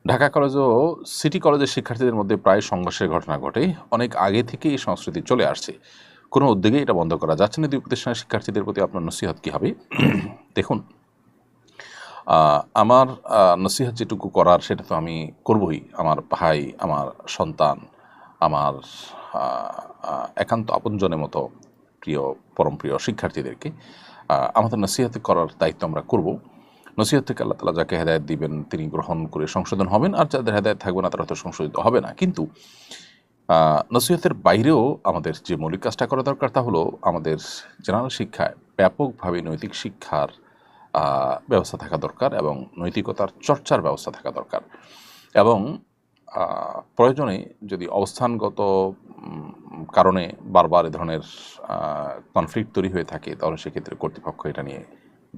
Dhaka college ও city কলেজের শিক্ষার্থীদের মধ্যে প্রায় সংঘর্ষের ঘটনা ঘটে। অনেক আগে থেকে এই সংস্কৃতি চলে আসছে। কোনো উদ্যোগে এটা বন্ধ করা যাচ্ছে না। দুই প্রতিষ্ঠানের শিক্ষার্থীদের প্রতি আপনার নসিহত কী হবে? দেখুন, আমার নসিহত যেটুকু করার সেটা তো আমি করবই। আমার ভাই, আমার সন্তান, আমার আ আ একান্ত আপনজনের মতো প্রিয়, পরম প্রিয় শিক্ষার্থীদেরকে আমাদের নসিহত করার দায়িত্ব আমরা করব। নসিহত থেকে আল্লাহ তাআলা যাকে হেদায়েত দিবেন তিনি গ্রহণ করে সংশোধন হবেন, আর যাদের হেদায়েত থাকবে না তারা হয়তো সংশোধিত হবে না। কিন্তু নসিহতের বাইরেও আমাদের যে মৌলিক কাজটা করা দরকার তা হলো আমাদের জেনারেল শিক্ষায় ব্যাপকভাবে নৈতিক শিক্ষার ব্যবস্থা থাকা দরকার এবং নৈতিকতার চর্চার ব্যবস্থা থাকা দরকার। এবং প্রয়োজনে যদি অবস্থানগত কারণে বারবার এ ধরনের কনফ্লিক্ট তৈরি হয়ে থাকে তাহলে সেক্ষেত্রে কর্তৃপক্ষ এটা নিয়ে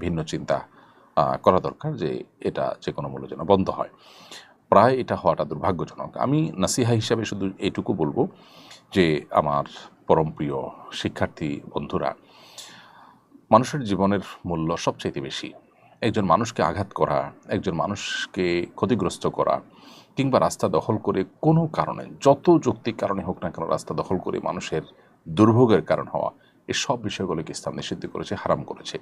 ভিন্ন চিন্তা করা দরকার যে এটা যে কোনো মূল্যে যেন বন্ধ হয়। প্রায় এটা হওয়াটা দুর্ভাগ্যজনক। আমি নাসিহা হিসাবে শুধু এইটুকু বলবো যে আমার পরম প্রিয় শিক্ষার্থী বন্ধুরা, মানুষের জীবনের মূল্য সবচাইতে বেশি। একজন মানুষকে আঘাত করা, একজন মানুষকে ক্ষতিগ্রস্ত করা কিংবা রাস্তা দখল করে কোনো কারণে, যত যৌক্তিক কারণে হোক না কেন, রাস্তা দখল করে মানুষের দুর্ভোগের কারণ হওয়া, এসব বিষয়গুলোকে ইসলাম নিষিদ্ধ করেছে, হারাম করেছে।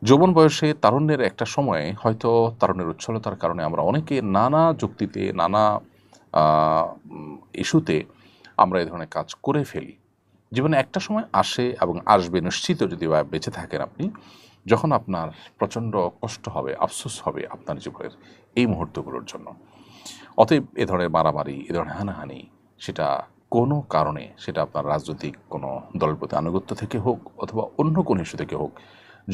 যৌবন বয়সে তারুণ্যের একটা সময়ে হয়তো তারুণ্যের উচ্ছলতার কারণে আমরা অনেকে নানা যুক্তিতে, নানা ইস্যুতে আমরা এই ধরনের কাজ করে ফেলি। জীবনে একটা সময় আসে এবং আসবে নিশ্চিত, যদি বা বেঁচে থাকেন আপনি, যখন আপনার প্রচণ্ড কষ্ট হবে, আফসোস হবে আপনার জীবনের এই মুহূর্তগুলোর জন্য। অতএব এ ধরনের মারামারি, এ ধরনের হানাহানি, সেটা কোনো কারণে, সেটা আপনার রাজনৈতিক কোনো দলের প্রতি আনুগত্য থেকে হোক অথবা অন্য কোনো ইস্যু থেকে হোক,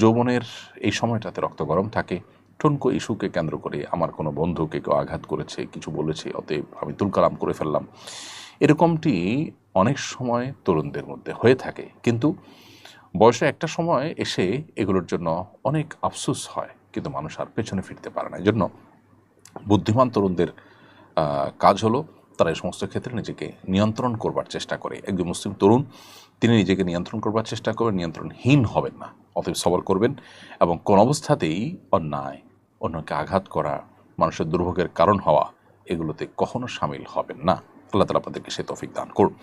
যৌবনের এই সময়টাতে রক্ত গরম থাকে। ঠুনকো ইস্যুকে কেন্দ্র করে আমার কোনো বন্ধুকে কেউ আঘাত করেছে, কিছু বলেছে, অতএব আমি তুলকালাম করে ফেললাম, এরকমটি অনেক সময় তরুণদের মধ্যে হয়ে থাকে। কিন্তু বয়সে একটা সময় এসে এগুলোর জন্য অনেক আফসোস হয়, কিন্তু মানুষ আর পেছনে ফিরতে পারে না। এই জন্য বুদ্ধিমান তরুণদের কাজ হলো তারা এই সমস্ত ক্ষেত্রে নিজেকে নিয়ন্ত্রণ করবার চেষ্টা করে। একজন মুসলিম তরুণ তিনি নিজেকে নিয়ন্ত্রণ করবার চেষ্টা করবেন, নিয়ন্ত্রণহীন হবেন না। অতএব সবর করবেন এবং কোন অবস্থাতেই অন্যায়, অন্যকে আঘাত করা, মানুষের দুর্ভোগের কারণ হওয়া, এগুলোতে কখনো সামিল হবেন না। আল্লাহ তাআলা আপনাদেরকে সে তৌফিক দান করুন।